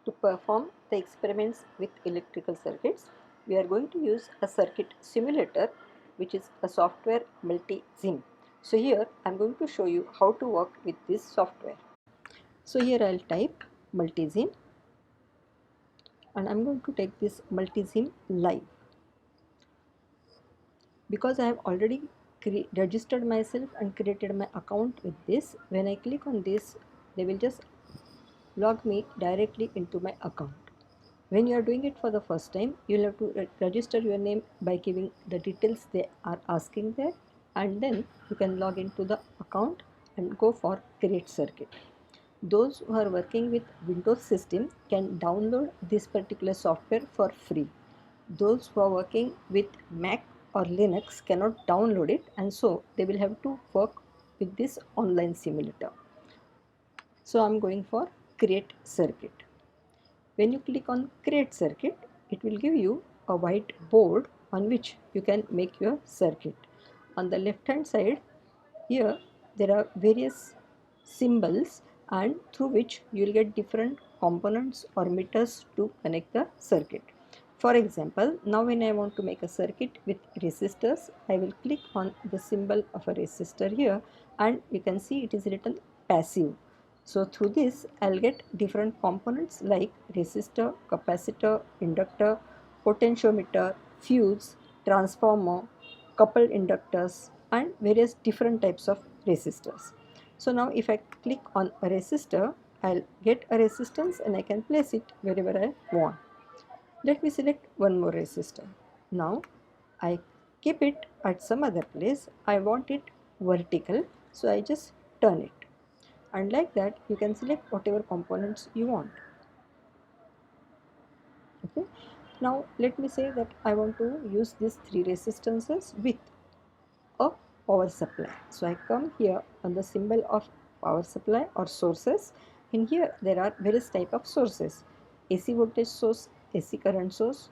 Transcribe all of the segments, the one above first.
To perform the experiments with electrical circuits, we are going to use a circuit simulator, which is a software Multisim. So here I am going to show you how to work with this software. So here I will type Multisim and I am going to take this Multisim live. Because I have already registered myself and created my account with this, when I click on this, they will just log me directly into my account. When you are doing it for the first time, you will have to register your name by giving the details they are asking there, and then you can log into the account and go for create circuit. Those who are working with Windows system can download this particular software for free. Those who are working with Mac or Linux cannot download it, and so they will have to work with this online simulator. So I am going for create circuit. When you click on create circuit, it will give you a white board on which you can make your circuit. On the left hand side, here there are various symbols, and through which you will get different components or meters to connect the circuit. For example, now when I want to make a circuit with resistors, I will click on the symbol of a resistor here, and you can see it is written passive. So through this I'll get different components like resistor, capacitor, inductor, potentiometer, fuse, transformer, coupled inductors, and various different types of resistors. So now if I click on a resistor, I'll get a resistance and I can place it wherever I want. Let me select one more resistor. Now I keep it at some other place. I want it vertical, so I just turn it. And like that you can select whatever components you want. Okay. Now let me say that I want to use these three resistances with a power supply. So I come here on the symbol of power supply or sources. In here there are various type of sources: AC voltage source, AC current source,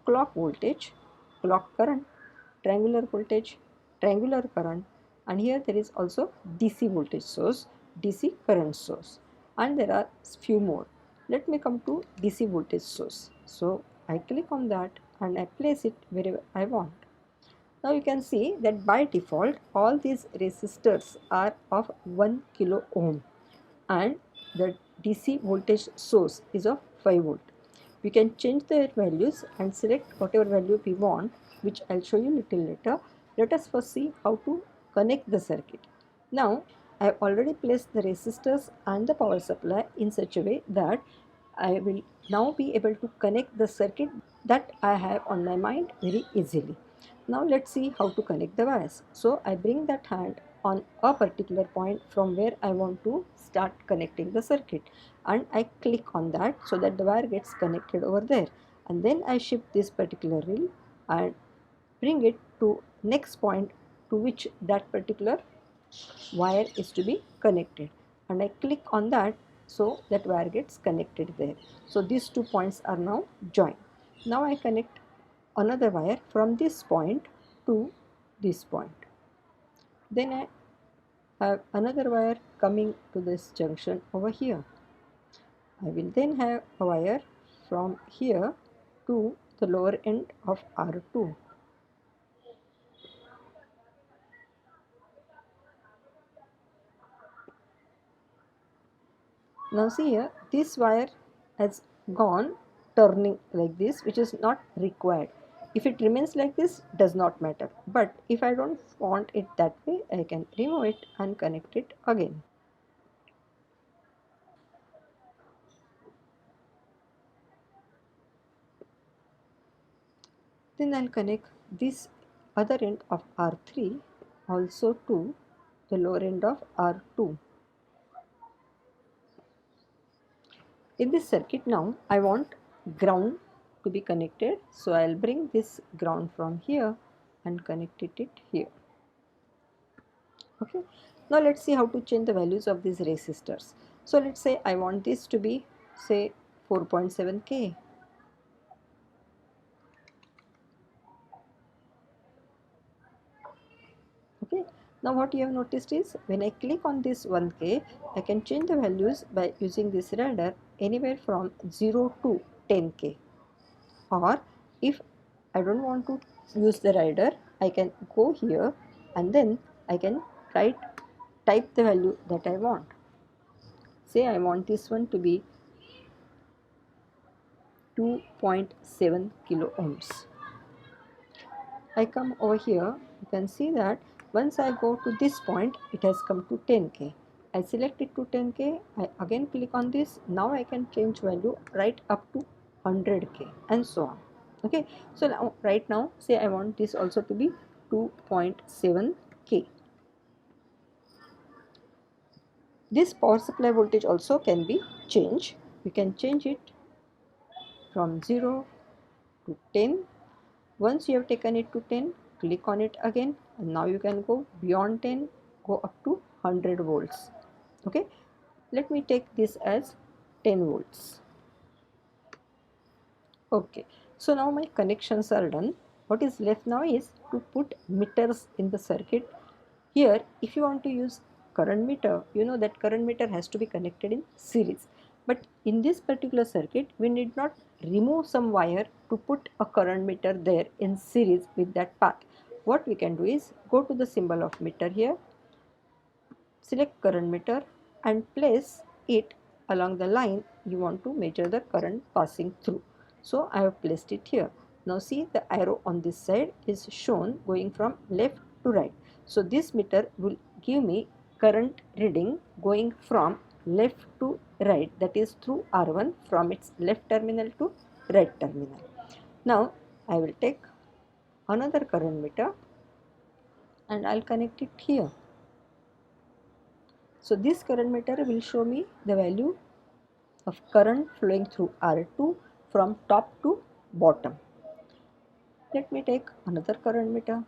clock voltage, clock current, triangular voltage, triangular current, and here there is also DC voltage source, DC current source, and there are few more. Let me come to DC voltage source. So I click on that and I place it wherever I want. Now you can see that by default all these resistors are of 1 kilo ohm, and the DC voltage source is of 5 volt. We can change their values and select whatever value we want, which I'll show you little later. Let us first see how to connect the circuit. Now I have already placed the resistors and the power supply in such a way that I will now be able to connect the circuit that I have on my mind very easily. Now let's see how to connect the wires. So I bring that hand on a particular point from where I want to start connecting the circuit, and I click on that so that the wire gets connected over there, and then I shift this particular reel and bring it to next point to which that particular wire is to be connected, and I click on that so that wire gets connected there. So these 2 points are now joined. Now I connect another wire from this point to this point. Then I have another wire coming to this junction over here. I will then have a wire from here to the lower end of R2. Now see here, this wire has gone turning like this, which is not required. If it remains like this, does not matter. But if I don't want it that way, I can remove it and connect it again. Then I'll connect this other end of R3 also to the lower end of R2. In this circuit now I want ground to be connected, so I'll bring this ground from here and connect it here. Okay, now let's see how to change the values of these resistors. So let's say I want this to be, say, 4.7K. Okay, now what you have noticed is when I click on this 1K, I can change the values by using this radar anywhere from 0 to 10k. Or if I don't want to use the rider, I can go here and then I can type the value that I want. Say I want this one to be 2.7 kilo ohms. I come over here, you can see that once I go to this point, it has come to 10k. I select it to 10k, I again click on this. Now I can change value right up to 100k and so on. Okay, so now right now say I want this also to be 2.7k. This power supply voltage also can be changed. We can change it from 0 to 10. Once you have taken it to 10, click on it again, and now you can go beyond 10, go up to 100 volts. Okay, let me take this as 10 volts. Okay, so now my connections are done. What is left now is to put meters in the circuit. Here, if you want to use current meter, you know that current meter has to be connected in series. But in this particular circuit, we need not remove some wire to put a current meter there in series with that path. What we can do is go to the symbol of meter here, select current meter and place it along the line you want to measure the current passing through. So I have placed it here. Now see, the arrow on this side is shown going from left to right. So this meter will give me current reading going from left to right, that is through R1 from its left terminal to right terminal. Now I will take another current meter and I'll connect it here. So this current meter will show me the value of current flowing through R2 from top to bottom. Let me take another current meter.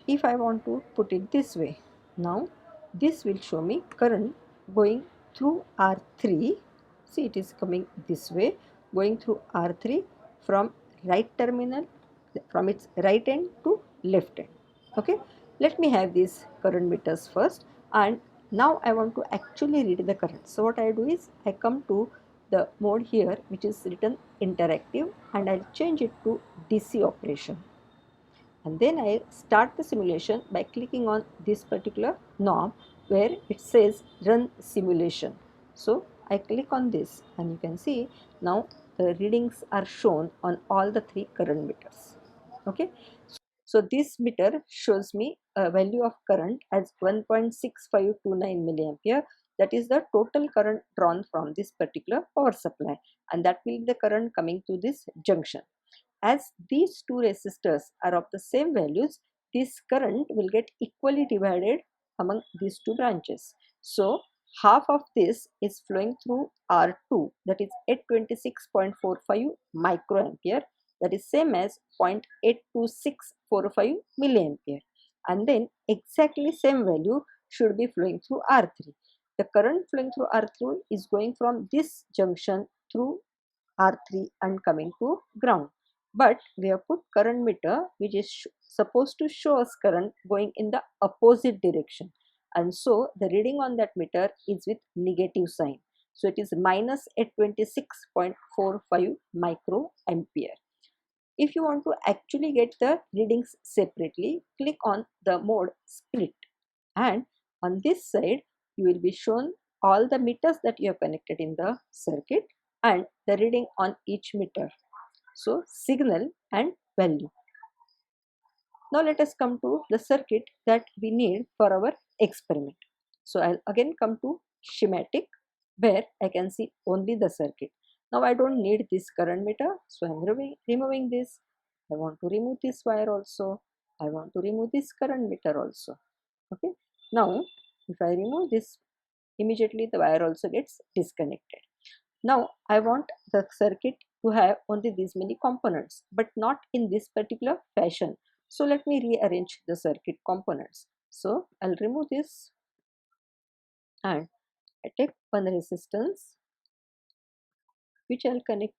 If I want to put it this way, now this will show me current going through R3. See, it is coming this way, going through R3 from right terminal, from its right end to left end. Okay, let me have these current meters first, and now I want to actually read the current. So what I do is I come to the mode here which is written interactive, and I'll change it to DC operation, and then I start the simulation by clicking on this particular knob where it says run simulation. So I click on this and you can see now the readings are shown on all the three current meters. Okay, so this meter shows me a value of current as 1.6529 milliampere. That is the total current drawn from this particular power supply, and that will be the current coming to this junction. As these two resistors are of the same values, this current will get equally divided among these two branches. So half of this is flowing through R2, that is 826.45 microampere, that is same as 0.82645 milliampere, and then exactly same value should be flowing through R3. The current flowing through R3 is going from this junction through R3 and coming to ground, but we have put current meter which is supposed to show us current going in the opposite direction, and so the reading on that meter is with negative sign. So it is minus 826.45 microampere. If you want to actually get the readings separately, click on the mode split, and on this side you will be shown all the meters that you have connected in the circuit and the reading on each meter. So signal and value. Now let us come to the circuit that we need for our experiment. So I'll again come to schematic where I can see only the circuit. Now I don't need this current meter, so I'm removing this. I want to remove this wire also. I want to remove this current meter also. Okay. Now if I remove this, immediately the wire also gets disconnected. Now I want the circuit to have only these many components, but not in this particular fashion. So let me rearrange the circuit components. So I'll remove this and I take one resistance which I'll connect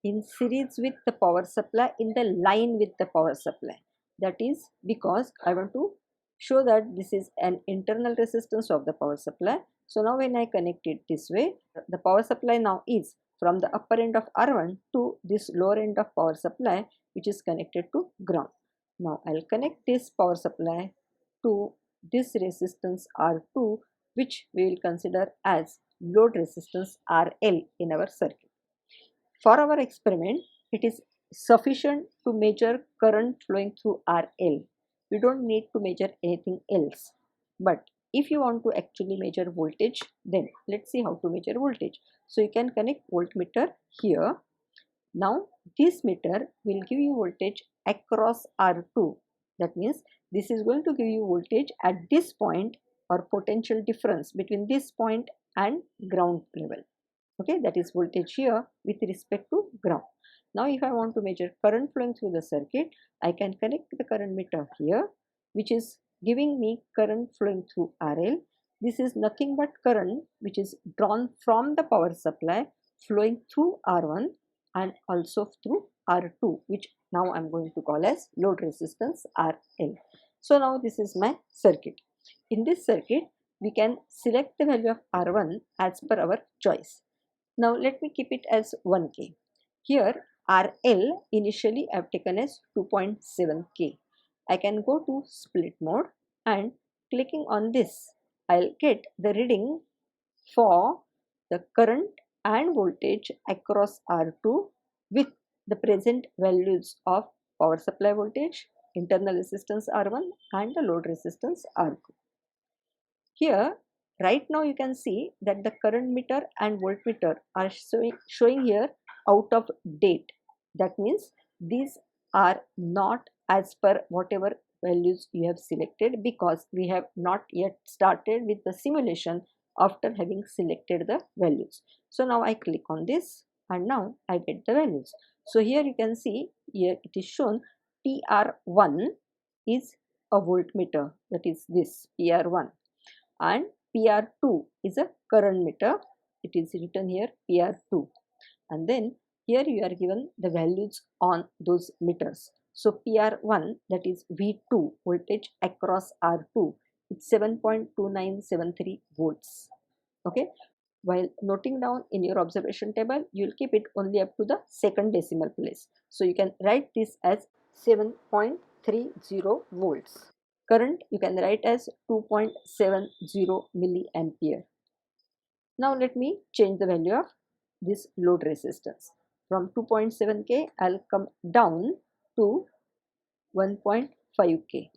in series with the power supply, in the line with the power supply. That is because I want to show that this is an internal resistance of the power supply So now when I connect it this way, the power supply now is from the upper end of R1 to this lower end of power supply, which is connected to ground. Now I'll connect this power supply to this resistance R2, which we will consider as load resistance RL in our circuit. For our experiment, it is sufficient to measure current flowing through RL. We don't need to measure anything else. But if you want to actually measure voltage, then let's see how to measure voltage. So you can connect voltmeter here. Now this meter will give you voltage across R2. That means this is going to give you voltage at this point, or potential difference between this point and ground level. Okay, that is voltage here with respect to ground. Now if I want to measure current flowing through the circuit, I can connect the current meter here, which is giving me current flowing through RL. This is nothing but current which is drawn from the power supply flowing through R1 and also through R2, which now I'm going to call as load resistance RL. So now this is my circuit. In this circuit, we can select the value of R1 as per our choice. Now let me keep it as 1K. Here RL initially I have taken as 2.7K. I can go to split mode and clicking on this, I'll get the reading for the current and voltage across R2 with the present values of power supply voltage, internal resistance R1 and the load resistance R2. Here right now you can see that the current meter and voltmeter are showing here out of date. That means these are not as per whatever values you have selected, because we have not yet started with the simulation after having selected the values. So now I click on this and now I get the values. So here you can see, here it is shown PR1 is a voltmeter, that is this PR1, and PR2 is a current meter, it is written here PR2, and then here you are given the values on those meters. So PR1, that is V2, voltage across R2, it's 7.2973 volts. Okay, while noting down in your observation table, you will keep it only up to the second decimal place. So you can write this as 7.30 volts. Current you can write as 2.70 milliampere. Now let me change the value of this load resistance. From 2.7K, I'll come down to 1.5K.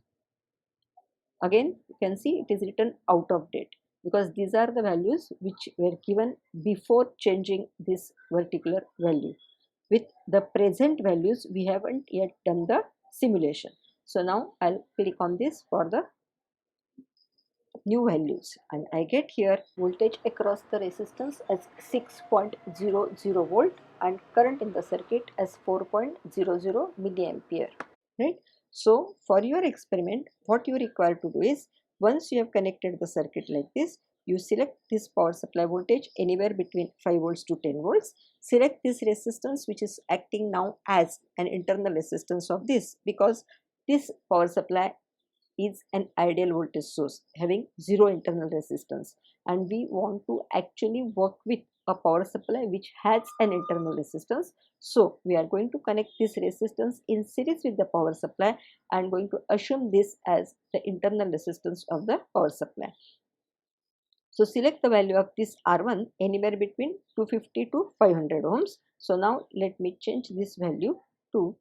Again, you can see it is written out of date, because these are the values which were given before changing this particular value. With the present values, we haven't yet done the simulation. So now I'll click on this for the new values, and I get here voltage across the resistance as 6.00 volt and current in the circuit as 4.00 milliampere, right? So for your experiment, what you require to do is, once you have connected the circuit like this, you select this power supply voltage anywhere between 5 volts to 10 volts. Select this resistance which is acting now as an internal resistance of this, because this power supply is an ideal voltage source having zero internal resistance, and we want to actually work with a power supply which has an internal resistance. So we are going to connect this resistance in series with the power supply and going to assume this as the internal resistance of the power supply. So select the value of this R1 anywhere between 250 to 500 ohms. So now let me change this value to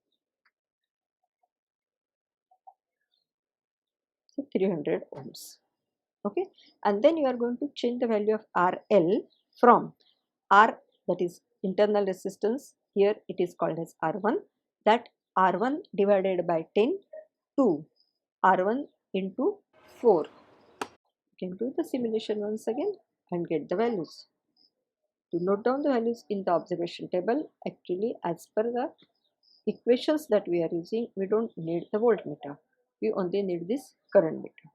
300 ohms. Okay, and then you are going to change the value of RL from R, that is internal resistance, here it is called as R1, that R1 divided by 10 to R1 into 4. You can do the simulation once again and get the values. To note down the values in the observation table, actually as per the equations that we are using, we don't need the voltmeter, we only need this current meter.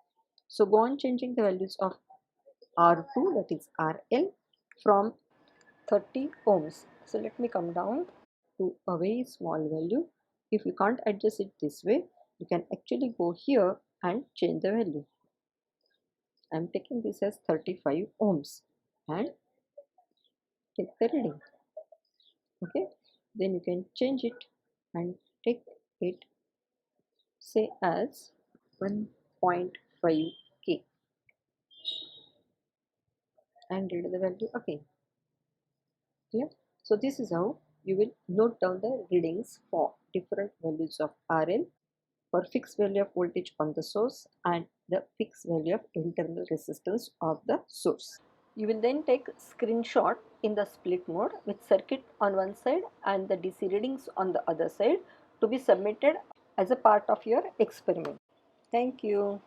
So go on changing the values of R2, that is RL, from 30 ohms. So let me come down to a very small value. If you can't adjust it this way, you can actually go here and change the value. I am taking this as 35 ohms and take the reading. Okay, then you can change it and take it say as 1.5k and read the value again. Clear? So this is how you will note down the readings for different values of RL, for fixed value of voltage on the source and the fixed value of internal resistance of the source. You will then take screenshot in the split mode with circuit on one side and the DC readings on the other side to be submitted as a part of your experiment. Thank you.